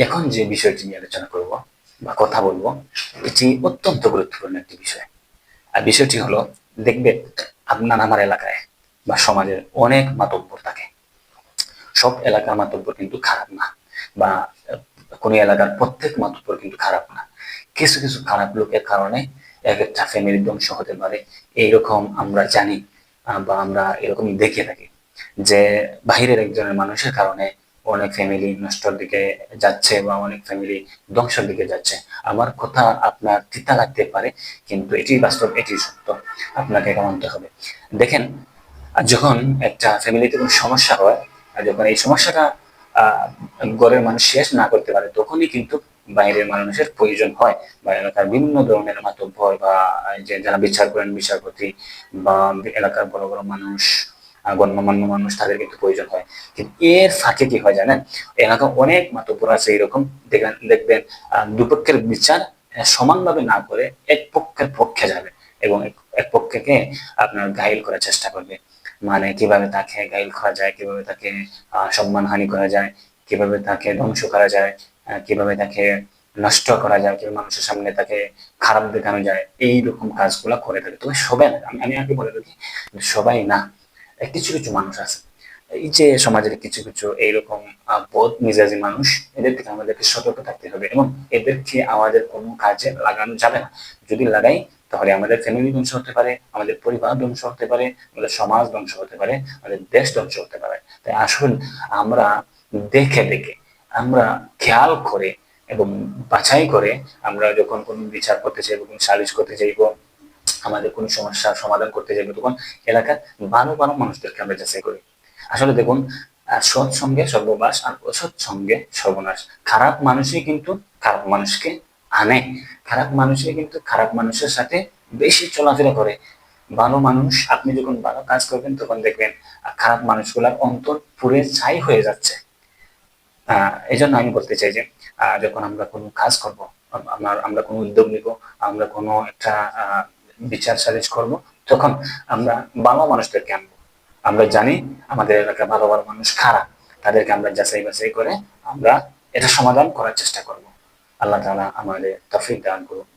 এখন যে বিষয়টি নিয়ে আলোচনা করব বা কথা বলবো, এটি অত্যন্ত গুরুত্বপূর্ণ একটি বিষয়। আর বিষয়টি হলো, দেখবে আপনার আমার এলাকায় বা সমাজের অনেক মাতব্বর থাকে। সব এলাকার মাতব্বর কিন্তু খারাপ না, বা কোনো এলাকার প্রত্যেক মাতব্বর কিন্তু খারাপ না। কিছু কিছু খারাপ লোকের কারণে এক একটা ফ্যামিলি ধ্বংস হতে পারে, এইরকম আমরা জানি। বা আমরা এরকম দেখে থাকি যে বাহিরের একজনের মানুষের কারণে অনেক ফ্যামিলি নষ্টর দিকে যাচ্ছে বা অনেক ফ্যামিলি ধ্বংসের দিকে যাচ্ছে। আমার কথা আপনার তিতা লাগতে পারে, কিন্তু এটি বাস্তব, এটি সত্য, আপনাকে এটা মানতে হবে। দেখেন, যখন একটা ফ্যামিলিতে কোনো সমস্যা হয়, আর যখন এই সমস্যাটা আহ ঘরের মানুষ শেষ না করতে পারে, তখনই কিন্তু বাইরের মানুষের প্রয়োজন হয়। বা এলাকার বিভিন্ন ধরনের মাতব্বর বা যে যারা বিচার করেন, বিচারপতি বা এলাকার বড় বড় মানুষ, গণ্যমান্য মানুষ, তাদের কিন্তু প্রয়োজন হয়। কিন্তু এর ফাঁকে কি হয় জানেন, এলাকা অনেক মাতব্বর আছে এরকম, দেখবেন দুপক্ষের বিচার সমানভাবে না করে এক পক্ষের পক্ষে যাবে, এবং এক পক্ষকে আপনার ঘায়েল করার চেষ্টা করবে। মানে কিভাবে তাকে ঘায়েল করা যায়, কিভাবে তাকে সম্মানহানি করা যায়, কিভাবে তাকে ধ্বংস করা যায়, কিভাবে তাকে নষ্ট করা যায়, কিভাবে মানুষের সামনে তাকে খারাপ দেখানো যায়, এইরকম কাজগুলো করে থাকে। তবে সবাই না, আমি আগে বলে রাখি, সবাই না, কিছু কিছু মানুষ আছে, এই যে সমাজের কিছু কিছু এইরকম বদ মেজাজি মানুষ, এদের থেকে আমাদেরকে সতর্ক থাকতে হবে, এবং এদেরকে আমাদের কোনো কাজে লাগানো যাবে না। যদি লাগাই, তাহলে আমাদের ফ্যামিলি ধ্বংস হতে পারে, আমাদের পরিবার ধ্বংস হতে পারে, আমাদের সমাজ ধ্বংস হতে পারে, আমাদের দেশ ধ্বংস হতে পারে। তাই আসুন আমরা দেখে দেখে, আমরা খেয়াল করে এবং বাছাই করে, আমরা যখন কোনো বিচার করতে চাইবো, কোনো সালিশ করতে চাইবো, আমাদের কোনো সমস্যার সমাধান করতে যাবে, তখন এলাকার ভালো ভালো মানুষদেরকে আমরা যাচাই করি। আসলে দেখুন, সৎ সঙ্গে সর্ববাস আর অসৎ সঙ্গে সর্বনাশ। খারাপ মানুষই কিন্তু খারাপ মানুষকে আনে, খারাপ মানুষই কিন্তু খারাপ মানুষের সাথে বেশি চলাফেরা করে। ভালো মানুষ, আপনি যখন ভালো কাজ করবেন, তখন দেখবেন খারাপ মানুষগুলার অন্তর পুড়ে ছাই হয়ে যাচ্ছে। এই জন্য আমি বলতে চাই যে যখন আমরা কোনো কাজ করব, আমরা কোনো উদ্যোগ নিব, আমরা কোনো একটা বিচার সালিশ করব, তখন আমরা ভালো মানুষদেরকে আনবো। আমরা জানি আমাদের এলাকার ভালো ভালো মানুষ খারাপ, তাদেরকে আমরা যাচাই বাছাই করে আমরা এটা সমাধান করার চেষ্টা করব। আল্লাহ তাআলা আমাদের তৌফিক দান করুন।